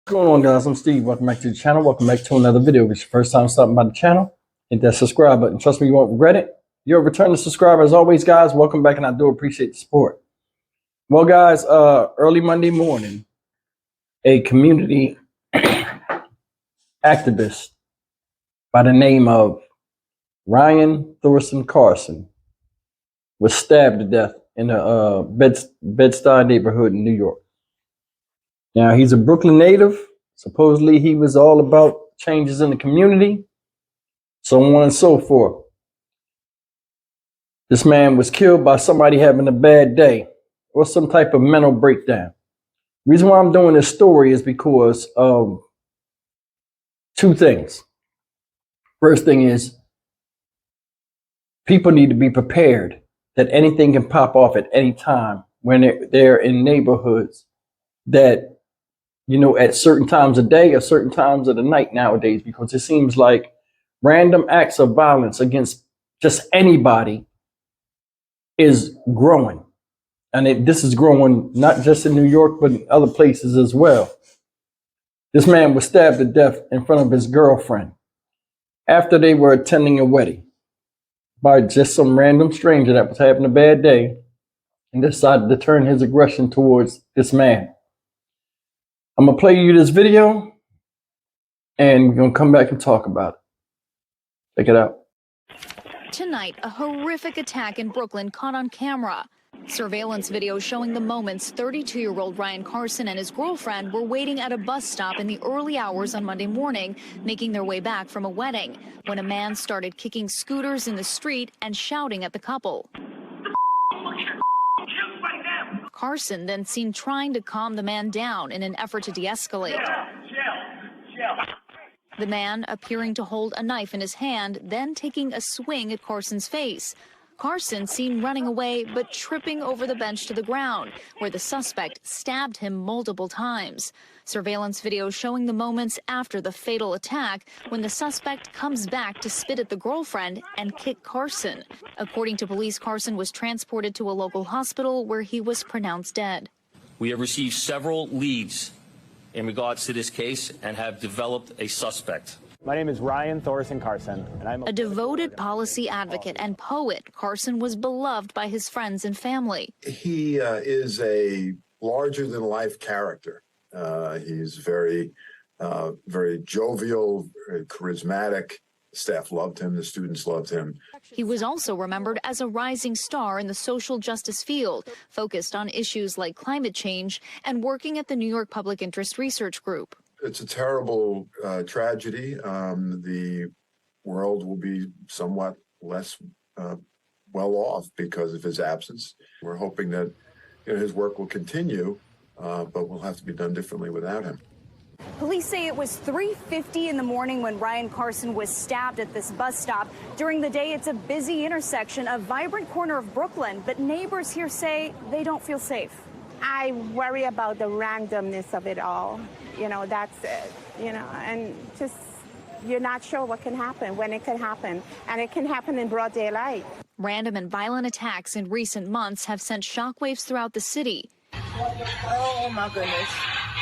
What's going on, guys? I'm Steve. Welcome back to the channel. Welcome back to another video. If it's your first time stopping by the channel, hit that subscribe button. Trust me, you won't regret it. You're a returning subscriber as always, guys. Welcome back, and I do appreciate the support. Well, guys, early Monday morning, a community activist by the name of Ryan Thorson Carson was stabbed to death in a Bed-Stuy neighborhood in New York. Now, he's a Brooklyn native. Supposedly, he was all about changes in the community, so on and so forth. This man was killed by somebody having a bad day or some type of mental breakdown. The reason why I'm doing this story is because of two things. First thing is, people need to be prepared that anything can pop off at any time when they're in neighborhoods that, you know, at certain times of day or certain times of the night nowadays, because it seems like random acts of violence against just anybody is growing. And this is growing not just in New York, but in other places as well. This man was stabbed to death in front of his girlfriend after they were attending a wedding by just some random stranger that was having a bad day and decided to turn his aggression towards this man. I'm going to play you this video, and we're going to come back and talk about it. Check it out. Tonight, a horrific attack in Brooklyn caught on camera. Surveillance video showing the moments 32-year-old Ryan Carson and his girlfriend were waiting at a bus stop in the early hours on Monday morning, making their way back from a wedding, when a man started kicking scooters in the street and shouting at the couple. Carson then seen trying to calm the man down in an effort to de-escalate. The man appearing to hold a knife in his hand, then taking a swing at Carson's face. Carson seen running away but tripping over the bench to the ground, where the suspect stabbed him multiple times. Surveillance video showing the moments after the fatal attack, when the suspect comes back to spit at the girlfriend and kick Carson. According to police, Carson was transported to a local hospital where he was pronounced dead. We have received several leads in regards to this case and have developed a suspect. My name is Ryan Thorson Carson, and I'm a devoted policy advocate and poet. Carson was beloved by his friends and family. He is a larger-than-life character. He's very jovial, very charismatic. The staff loved him. The students loved him. He was also remembered as a rising star in the social justice field, focused on issues like climate change and working at the New York Public Interest Research Group. It's a terrible tragedy. The world will be somewhat less well off because of his absence. We're hoping that his work will continue, but will have to be done differently without him. Police say it was 3:50 in the morning when Ryan Carson was stabbed at this bus stop. During the day, it's a busy intersection, a vibrant corner of Brooklyn, but neighbors here say they don't feel safe. I worry about the randomness of it all. That's it, and just you're not sure what can happen, when it can happen, and it can happen in broad daylight. Random and violent attacks in recent months have sent shockwaves throughout the city. Oh, my goodness.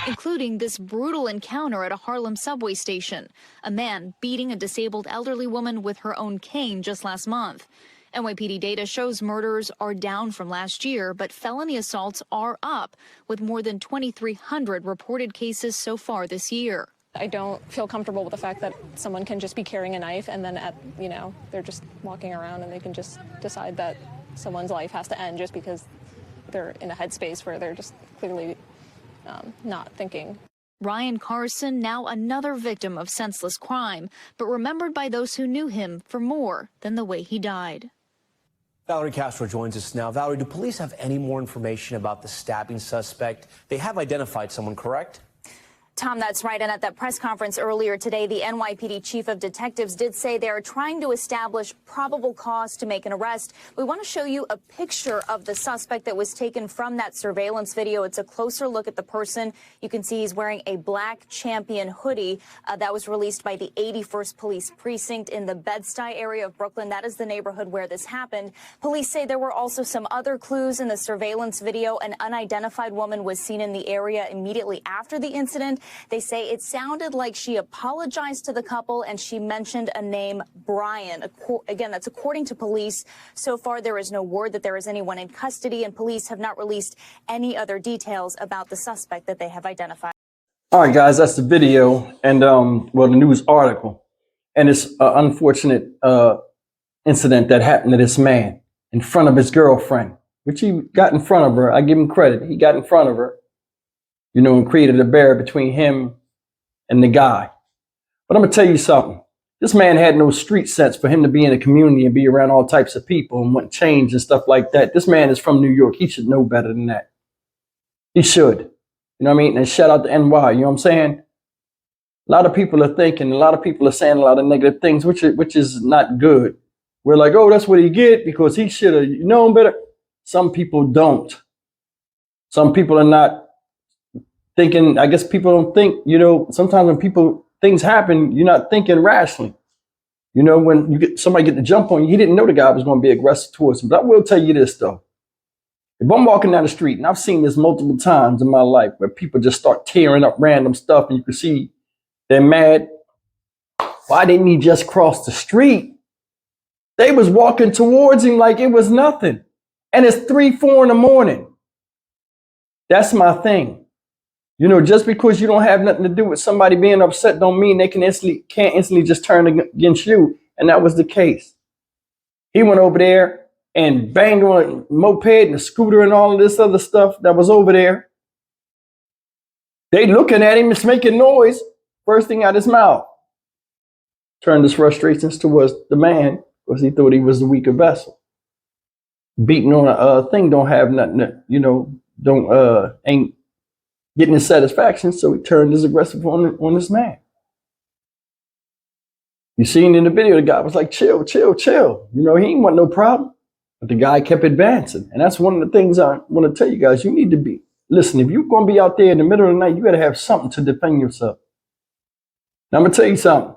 Including this brutal encounter at a Harlem subway station, a man beating a disabled elderly woman with her own cane just last month. NYPD data shows murders are down from last year, but felony assaults are up, with more than 2,300 reported cases so far this year. I don't feel comfortable with the fact that someone can just be carrying a knife and then they're just walking around and they can just decide that someone's life has to end just because they're in a headspace where they're just clearly not thinking. Ryan Carson, now another victim of senseless crime, but remembered by those who knew him for more than the way he died. Valerie Castro joins us now. Valerie, do police have any more information about the stabbing suspect? They have identified someone, correct? Tom, that's right. And at that press conference earlier today, the NYPD chief of detectives did say they are trying to establish probable cause to make an arrest. We want to show you a picture of the suspect that was taken from that surveillance video. It's a closer look at the person. You can see he's wearing a black Champion hoodie that was released by the 81st Police Precinct in the Bed-Stuy area of Brooklyn. That is the neighborhood where this happened. Police say there were also some other clues in the surveillance video. An unidentified woman was seen in the area immediately after the incident. They say it sounded like she apologized to the couple and she mentioned a name, Brian. Again, that's according to police. So far, there is no word that there is anyone in custody, and police have not released any other details about the suspect that they have identified. All right, guys, that's the video and well, the news article, and it's an unfortunate incident that happened to this man in front of his girlfriend, which he got in front of her. I give him credit. He got in front of her, you know, and created a barrier between him and the guy. But I'm gonna tell you something. This man had no street sense for him to be in a community and be around all types of people and want change and stuff like that. This man is from New York. He should know better than that. He should. You know what I mean? And shout out to NY. You know what I'm saying? A lot of people are thinking, a lot of people are saying a lot of negative things, which is not good. We're like, oh, that's what he get because he should have known better. Some people don't. Some people are not thinking. I guess people don't think, you know, sometimes when things happen, you're not thinking rationally. You know, when you get somebody get the jump on you, he didn't know the guy was going to be aggressive towards him. But I will tell you this, though. If I'm walking down the street, and I've seen this multiple times in my life, where people just start tearing up random stuff and you can see they're mad. Why didn't he just cross the street? They was walking towards him like it was nothing. And it's 3, 4 in the morning. That's my thing. You know, just because you don't have nothing to do with somebody being upset don't mean they can't instantly just turn against you. And that was the case. He went over there and banged on a moped and a scooter and all of this other stuff that was over there. They looking at him, it's making noise. First thing out his mouth. Turned his frustrations towards the man because he thought he was the weaker vessel. Beating on a thing don't have nothing, you know, ain't getting his satisfaction, so he turned his aggressive on this man. You seen in the video, the guy was like, chill, chill, chill. You know, he ain't want no problem. But the guy kept advancing. And that's one of the things I want to tell you guys. You need to be, listen, if you're going to be out there in the middle of the night, you got to have something to defend yourself. Now, I'm going to tell you something.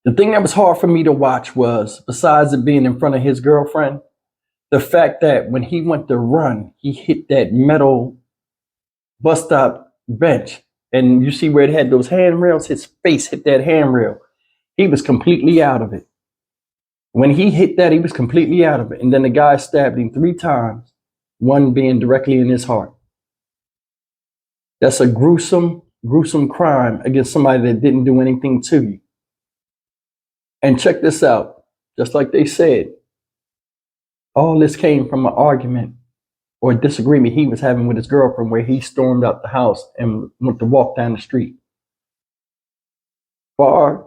The thing that was hard for me to watch was, besides it being in front of his girlfriend, the fact that when he went to run, he hit that metal bus stop bench. And you see where it had those handrails, his face hit that handrail. He was completely out of it. When he hit that, he was completely out of it. And then the guy stabbed him 3 times, one being directly in his heart. That's a gruesome, gruesome crime against somebody that didn't do anything to you. And check this out. Just like they said, all this came from an argument or a disagreement he was having with his girlfriend, where he stormed out the house and went to walk down the street. Far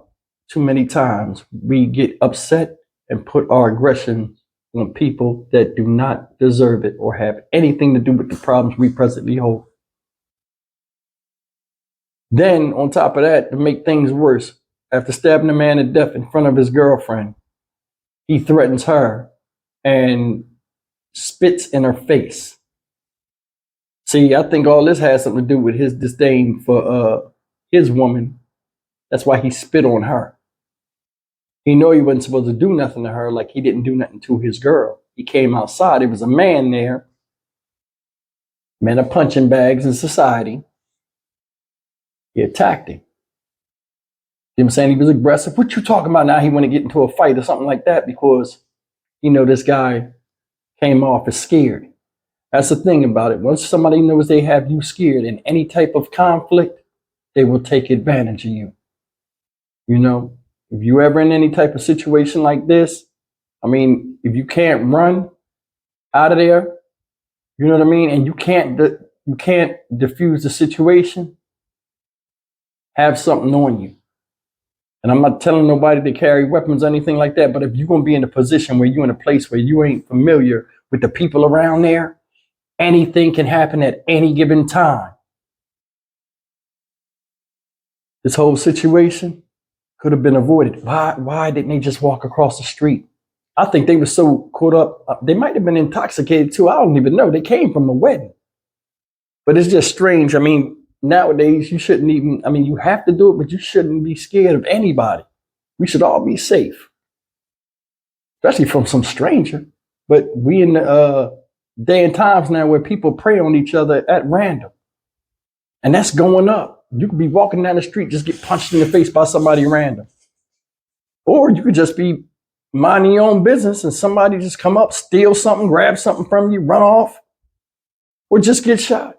too many times we get upset and put our aggression on people that do not deserve it or have anything to do with the problems we presently hold. Then, on top of that, to make things worse, after stabbing a man to death in front of his girlfriend, he threatens her and spits in her face. See, I think all this has something to do with his disdain for his woman. That's why he spit on her. He knew he wasn't supposed to do nothing to her, like he didn't do nothing to his girl. He came outside. There was a man there. Men are punching bags in society. He attacked him. You know what I'm saying? He was aggressive. What you talking about now? He want to get into a fight or something like that because, you know, this guy came off as scared. That's the thing about it. Once somebody knows they have you scared in any type of conflict, they will take advantage of you. You know, if you're ever in any type of situation like this, I mean, if you can't run out of there, you know what I mean? And you can't diffuse the situation, have something on you. And I'm not telling nobody to carry weapons or anything like that, but if you're going to be in a position where you're in a place where you ain't familiar with the people around there, anything can happen at any given time. This whole situation could have been avoided. Why didn't they just walk across the street? I think they were so caught up. They might have been intoxicated too. I don't even know. They came from a wedding. But it's just strange. I mean, nowadays, you shouldn't even, I mean, you have to do it, but you shouldn't be scared of anybody. We should all be safe, especially from some stranger. But we in the day and times now where people prey on each other at random. And that's going up. You could be walking down the street, just get punched in the face by somebody random. Or you could just be minding your own business and somebody just come up, steal something, grab something from you, run off, or just get shot.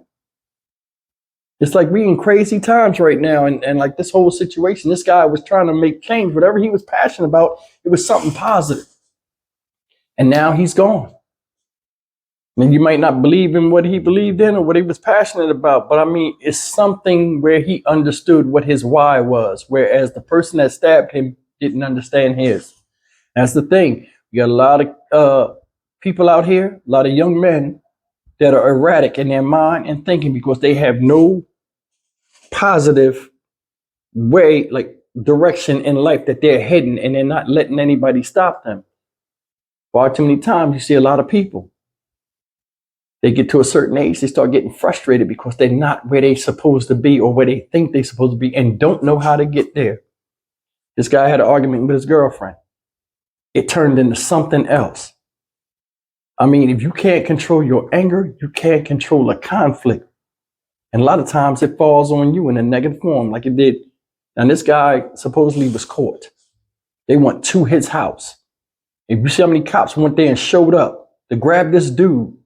It's like we in crazy times right now. And like this whole situation, this guy was trying to make change. Whatever he was passionate about, it was something positive. And now he's gone. I mean, you might not believe in what he believed in or what he was passionate about, but I mean, it's something where he understood what his why was, whereas the person that stabbed him didn't understand his. That's the thing. You got a lot of people out here, a lot of young men that are erratic in their mind and thinking because they have no positive way, like direction in life that they're heading, and they're not letting anybody stop them. Far too many times you see a lot of people, they get to a certain age, they start getting frustrated because they're not where they're supposed to be or where they think they're supposed to be and don't know how to get there. This guy had an argument with his girlfriend. It turned into something else. I mean, if you can't control your anger, you can't control a conflict. And a lot of times it falls on you in a negative form like it did. And this guy supposedly was caught. They went to his house. If you see how many cops went there and showed up to grab this dude,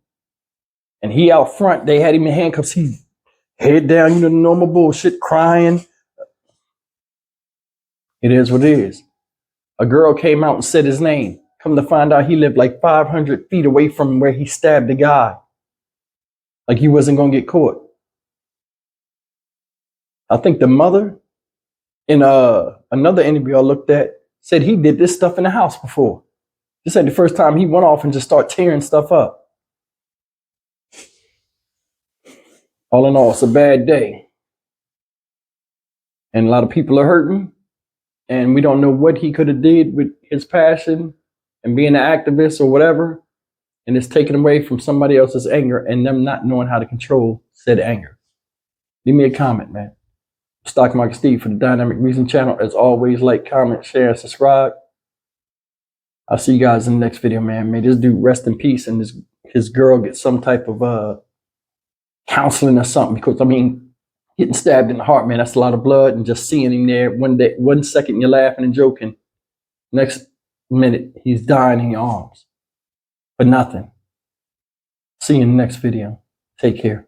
and he out front, they had him in handcuffs. He head down, you know, the normal bullshit, crying. It is what it is. A girl came out and said his name. Come to find out he lived like 500 feet away from where he stabbed the guy. Like he wasn't going to get caught. I think the mother in another interview I looked at said he did this stuff in the house before. This ain't the first time he went off and just started tearing stuff up. All in all, it's a bad day. And a lot of people are hurting. And we don't know what he could have did with his passion and being an activist or whatever. And it's taken away from somebody else's anger and them not knowing how to control said anger. Leave me a comment, man. Stock Market Steve for the Dynamic Reason channel. As always, like, comment, share, and subscribe. I'll see you guys in the next video, man. May this dude rest in peace and his girl get some type of counseling or something. Because, I mean, getting stabbed in the heart, man, that's a lot of blood. And just seeing him there, 1 second you're laughing and joking. Next minute, he's dying in your arms. For nothing. See you in the next video. Take care.